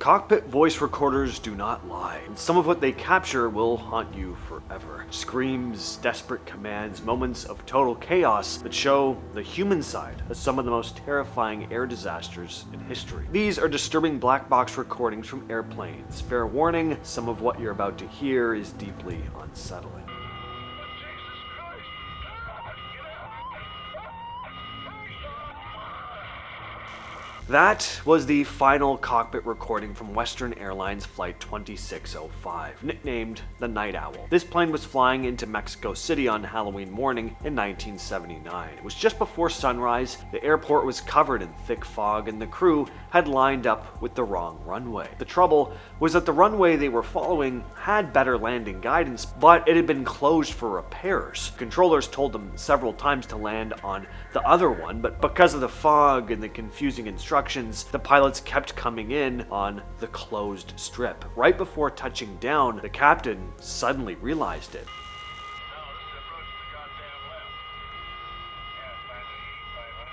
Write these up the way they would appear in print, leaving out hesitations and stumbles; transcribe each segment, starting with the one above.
Cockpit voice recorders do not lie, and some of what they capture will haunt you forever. Screams, desperate commands, moments of total chaos that show the human side of some of the most terrifying air disasters in history. These are disturbing black box recordings from airplanes. Fair warning, some of what you're about to hear is deeply unsettling. That was the final cockpit recording from Western Airlines Flight 2605, nicknamed the Night Owl. This plane was flying into Mexico City on Halloween morning in 1979. It was just before sunrise, the airport was covered in thick fog, and the crew had lined up with the wrong runway. The trouble was that the runway they were following had better landing guidance, but it had been closed for repairs. Controllers told them several times to land on the other one, but because of the fog and the confusing instructions, the pilots kept coming in on the closed strip. Right before touching down, the captain suddenly realized it.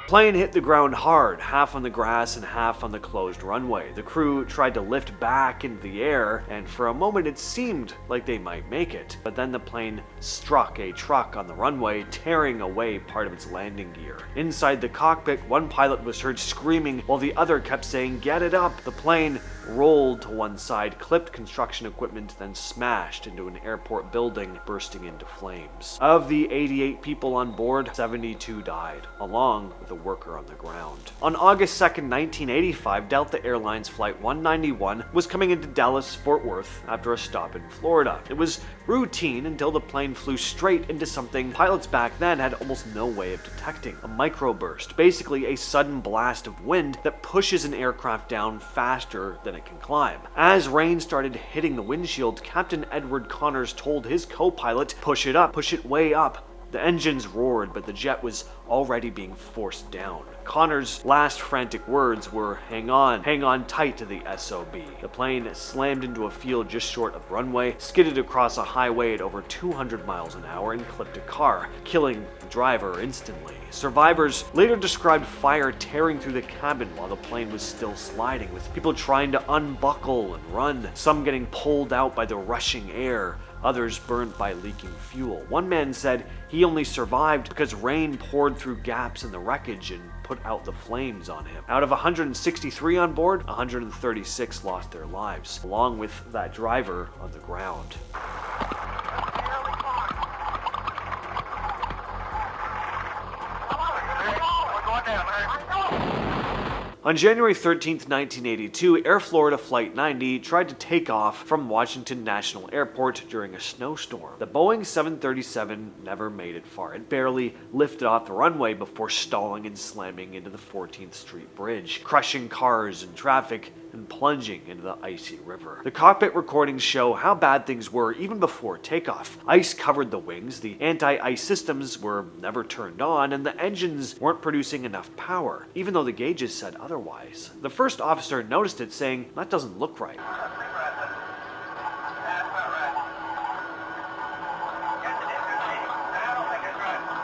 The plane hit the ground hard, half on the grass and half on the closed runway. The crew tried to lift back into the air, and for a moment it seemed like they might make it. But then the plane struck a truck on the runway, tearing away part of its landing gear. Inside the cockpit, one pilot was heard screaming while the other kept saying, "Get it up!" The plane rolled to one side, clipped construction equipment, then smashed into an airport building, bursting into flames. Of the 88 people on board, 72 died, along with a worker on the ground. On August 2nd, 1985, Delta Airlines Flight 191 was coming into Dallas-Fort Worth after a stop in Florida. It was routine until the plane flew straight into something pilots back then had almost no way of detecting: a microburst, basically a sudden blast of wind that pushes an aircraft down faster than it can climb. As rain started hitting the windshield, Captain Edward Connors told his co-pilot, "Push it up, push it way up." The engines roared, but the jet was already being forced down. Connors' last frantic words were, hang on tight to the SOB." The plane slammed into a field just short of runway, skidded across a highway at over 200 miles an hour, and clipped a car, killing the driver instantly. Survivors later described fire tearing through the cabin while the plane was still sliding, with people trying to unbuckle and run, some getting pulled out by the rushing air, others burnt by leaking fuel. One man said he only survived because rain poured through gaps in the wreckage and put out the flames on him. Out of 163 on board, 136 lost their lives, along with that driver on the ground. On January 13, 1982, Air Florida Flight 90 tried to take off from Washington National Airport during a snowstorm. The Boeing 737 never made it far. It barely lifted off the runway before stalling and slamming into the 14th Street Bridge, crushing cars and traffic and plunging into the icy river. The cockpit recordings show how bad things were even before takeoff. Ice covered the wings, the anti-ice systems were never turned on, and the engines weren't producing enough power, even though the gauges said otherwise. The first officer noticed it, saying, "That doesn't look right."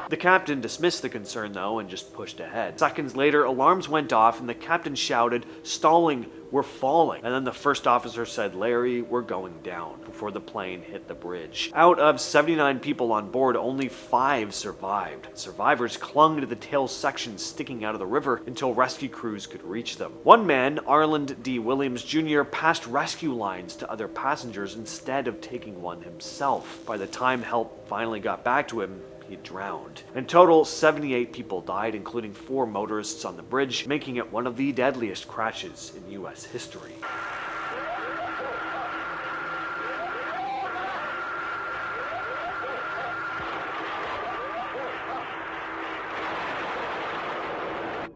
The captain dismissed the concern, though, and just pushed ahead. Seconds later, alarms went off, and the captain shouted, "Stalling, we're falling." And then the first officer said, "Larry, we're going down," before the plane hit the bridge. Out of 79 people on board, only 5 survived. Survivors clung to the tail section sticking out of the river until rescue crews could reach them. One man, Arland D. Williams Jr., passed rescue lines to other passengers instead of taking one himself. By the time help finally got back to him, he drowned. In total, 78 people died, including 4 motorists on the bridge, making it one of the deadliest crashes in U.S. history.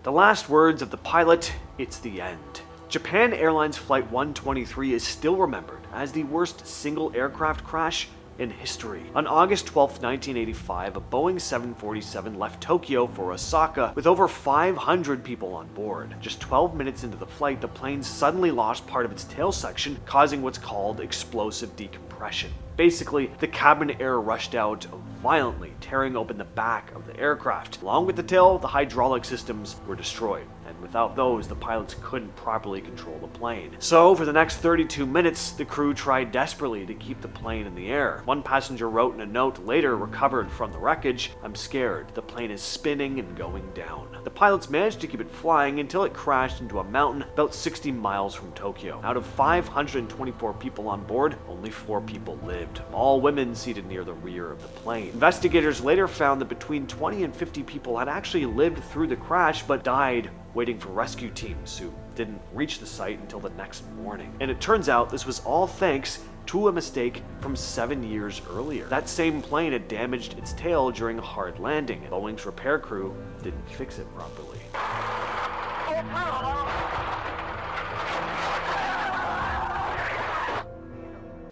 The last words of the pilot, "It's the end." Japan Airlines Flight 123 is still remembered as the worst single aircraft crash in history. On August 12, 1985, a Boeing 747 left Tokyo for Osaka with over 500 people on board. Just 12 minutes into the flight, the plane suddenly lost part of its tail section, causing what's called explosive decompression. Basically, the cabin air rushed out of violently, tearing open the back of the aircraft. Along with the tail, the hydraulic systems were destroyed, and without those, the pilots couldn't properly control the plane. So, for the next 32 minutes, the crew tried desperately to keep the plane in the air. One passenger wrote in a note later recovered from the wreckage, "I'm scared. The plane is spinning and going down." The pilots managed to keep it flying until it crashed into a mountain about 60 miles from Tokyo. Out of 524 people on board, only 4 people lived, all women seated near the rear of the plane. Investigators later found that between 20 and 50 people had actually lived through the crash but died waiting for rescue teams who didn't reach the site until the next morning. And it turns out this was all thanks to a mistake from 7 years earlier. That same plane had damaged its tail during a hard landing, and Boeing's repair crew didn't fix it properly.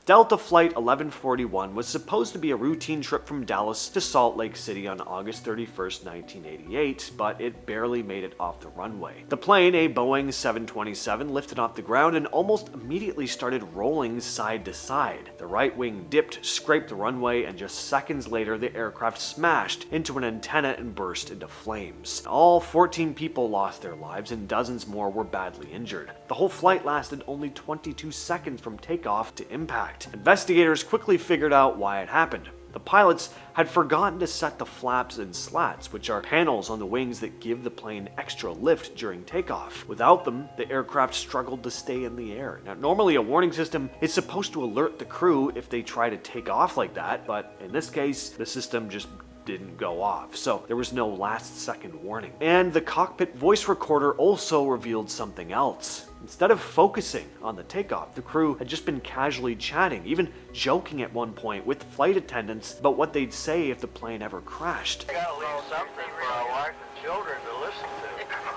Delta Flight 1141 was supposed to be a routine trip from Dallas to Salt Lake City on August 31st, 1988, but it barely made it off the runway. The plane, a Boeing 727, lifted off the ground and almost immediately started rolling side to side. The right wing dipped, scraped the runway, and just seconds later the aircraft smashed into an antenna and burst into flames. All 14 people lost their lives and dozens more were badly injured. The whole flight lasted only 22 seconds from takeoff to impact. Investigators quickly figured out why it happened. The pilots had forgotten to set the flaps and slats, which are panels on the wings that give the plane extra lift during takeoff. Without them, the aircraft struggled to stay in the air. Now, normally a warning system is supposed to alert the crew if they try to take off like that, but in this case, the system just didn't go off, so there was no last second warning. And the cockpit voice recorder also revealed something else. Instead of focusing on the takeoff, the crew had just been casually chatting, even joking at one point with flight attendants about what they'd say if the plane ever crashed. I gotta leave something for my wife and children to listen to.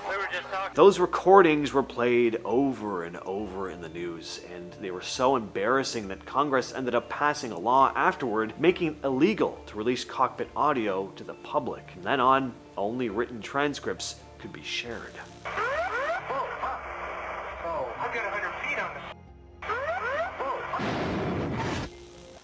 We were just talking. Those recordings were played over and over in the news, and they were so embarrassing that Congress ended up passing a law afterward making it illegal to release cockpit audio to the public. From then on, only written transcripts could be shared. I've got 100 feet on this.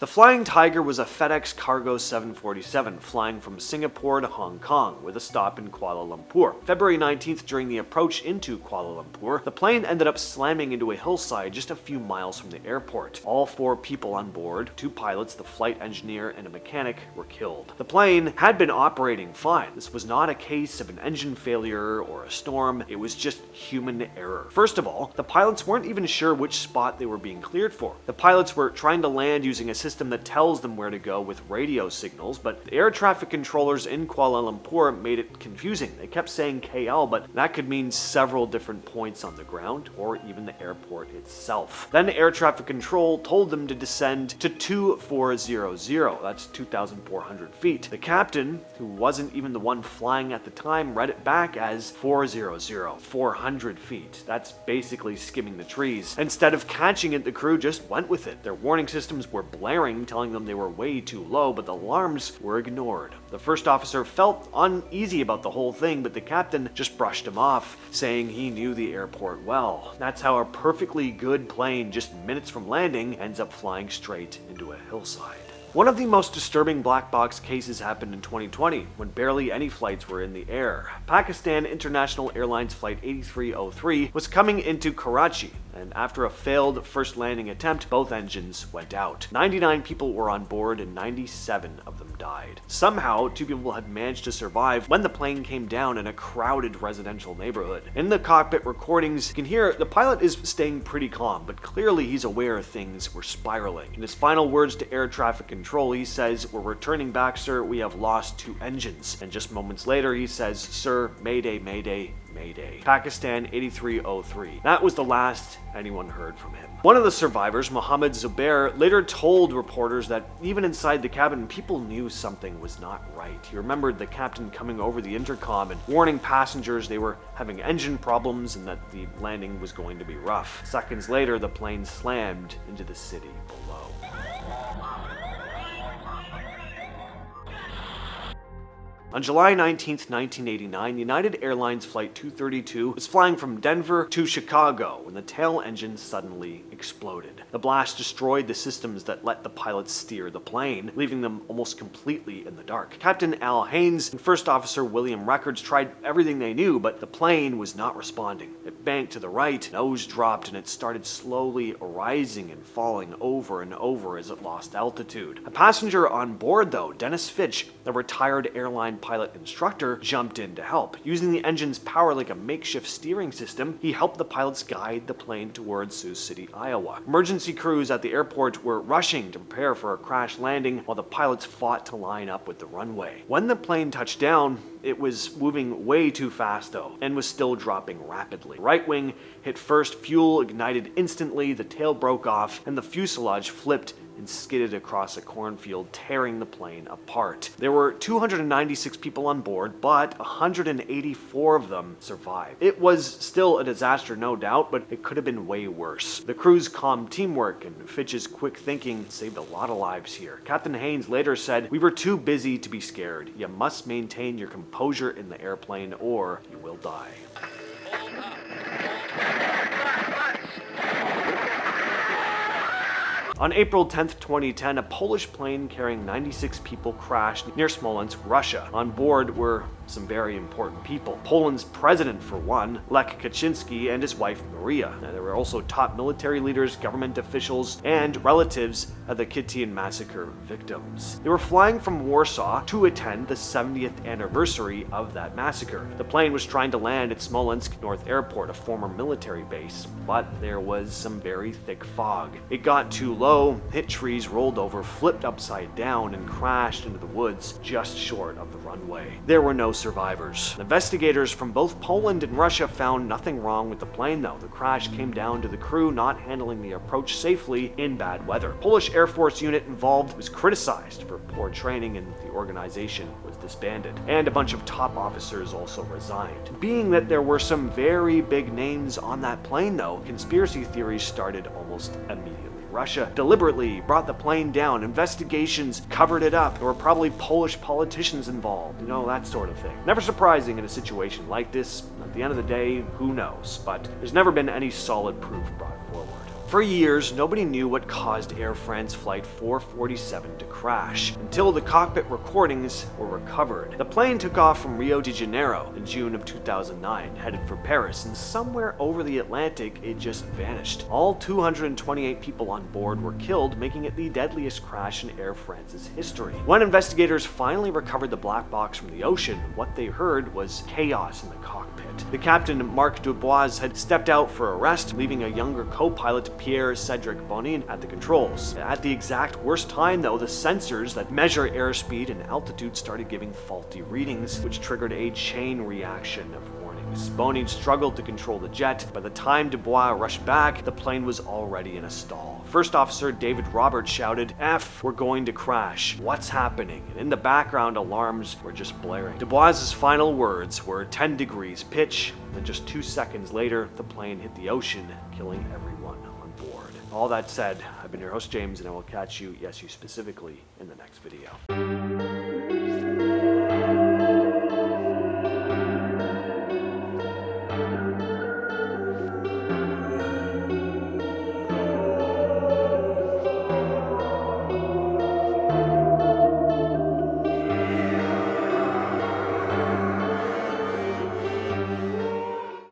The Flying Tiger was a FedEx Cargo 747 flying from Singapore to Hong Kong with a stop in Kuala Lumpur. February 19th, during the approach into Kuala Lumpur, the plane ended up slamming into a hillside just a few miles from the airport. All 4 people on board, 2 pilots, the flight engineer, and a mechanic, were killed. The plane had been operating fine. This was not a case of an engine failure or a storm, it was just human error. First of all, the pilots weren't even sure which spot they were being cleared for. The pilots were trying to land using a system that tells them where to go with radio signals, but the air traffic controllers in Kuala Lumpur made it confusing. They kept saying KL, but that could mean several different points on the ground or even the airport itself. Then air traffic control told them to descend to 2400, that's 2,400 feet. The captain, who wasn't even the one flying at the time, read it back as 400, 400 feet. That's basically skimming the trees. Instead of catching it, the crew just went with it. Their warning systems were blaring, telling them they were way too low, but the alarms were ignored. The first officer felt uneasy about the whole thing, but the captain just brushed him off, saying he knew the airport well. That's how a perfectly good plane, just minutes from landing, ends up flying straight into a hillside. One of the most disturbing black box cases happened in 2020, when barely any flights were in the air. Pakistan International Airlines Flight 8303 was coming into Karachi, and after a failed first landing attempt, both engines went out. 99 people were on board and 97 of them died. Somehow, 2 people had managed to survive when the plane came down in a crowded residential neighborhood. In the cockpit recordings, you can hear the pilot is staying pretty calm, but clearly he's aware things were spiraling. In his final words to air traffic control, he says, "We're returning back, sir. We have lost 2 engines." And just moments later, he says, "Sir, mayday, mayday, mayday." Pakistan 8303. That was the last anyone heard from him. One of the survivors, Mohammed Zubair, later told reporters that even inside the cabin, people knew something was not right. He remembered the captain coming over the intercom and warning passengers they were having engine problems and that the landing was going to be rough. Seconds later, the plane slammed into the city below. On July 19, 1989, United Airlines Flight 232 was flying from Denver to Chicago when the tail engine suddenly exploded. The blast destroyed the systems that let the pilots steer the plane, leaving them almost completely in the dark. Captain Al Haynes and First Officer William Records tried everything they knew, but the plane was not responding. It banked to the right, nose dropped, and it started slowly rising and falling over and over as it lost altitude. A passenger on board, though, Dennis Fitch, a retired airline pilot instructor, jumped in to help. Using the engine's power like a makeshift steering system, he helped the pilots guide the plane towards Sioux City, Iowa. Emergency crews at the airport were rushing to prepare for a crash landing while the pilots fought to line up with the runway. When the plane touched down, it was moving way too fast though, and was still dropping rapidly. Right wing hit first, fuel ignited instantly, the tail broke off, and the fuselage flipped and skidded across a cornfield, tearing the plane apart. There were 296 people on board, but 184 of them survived. It was still a disaster, no doubt, but it could have been way worse. The crew's calm teamwork and Fitch's quick thinking saved a lot of lives here. Captain Haynes later said, "We were too busy to be scared. You must maintain your composure in the airplane or you will die." On April 10, 2010, a Polish plane carrying 96 people crashed near Smolensk, Russia. On board were some very important people. Poland's president, for one, Lech Kaczynski, and his wife, Maria. There were also top military leaders, government officials, and relatives of the Kitian massacre victims. They were flying from Warsaw to attend the 70th anniversary of that massacre. The plane was trying to land at Smolensk North Airport, a former military base, but there was some very thick fog. It got too low, hit trees, rolled over, flipped upside down, and crashed into the woods just short of the runway. There were no survivors. Investigators from both Poland and Russia found nothing wrong with the plane though. The crash came down to the crew not handling the approach safely in bad weather. Polish Air Force unit involved was criticized for poor training and the organization was disbanded. And a bunch of top officers also resigned. Being that there were some very big names on that plane though, conspiracy theories started almost immediately. Russia deliberately brought the plane down. Investigations covered it up. There were probably Polish politicians involved, that sort of thing. Never surprising in a situation like this. At the end of the day, who knows? But there's never been any solid proof brought forward. For years, nobody knew what caused Air France Flight 447 to crash, until the cockpit recordings were recovered. The plane took off from Rio de Janeiro in June of 2009, headed for Paris, and somewhere over the Atlantic, it just vanished. All 228 people on board were killed, making it the deadliest crash in Air France's history. When investigators finally recovered the black box from the ocean, what they heard was chaos in the cockpit. The captain, Marc Dubois, had stepped out for a rest, leaving a younger co-pilot, Pierre-Cedric Bonin, at the controls. At the exact worst time, though, the sensors that measure airspeed and altitude started giving faulty readings, which triggered a chain reaction of warnings. Bonin struggled to control the jet. By the time Dubois rushed back, the plane was already in a stall. First Officer David Roberts shouted, "F, we're going to crash. What's happening?" And in the background, alarms were just blaring. Dubois's final words were 10 degrees pitch, and just 2 seconds later, the plane hit the ocean, killing everyone on board. All that said, I've been your host James, and I will catch you, yes you specifically, in the next video.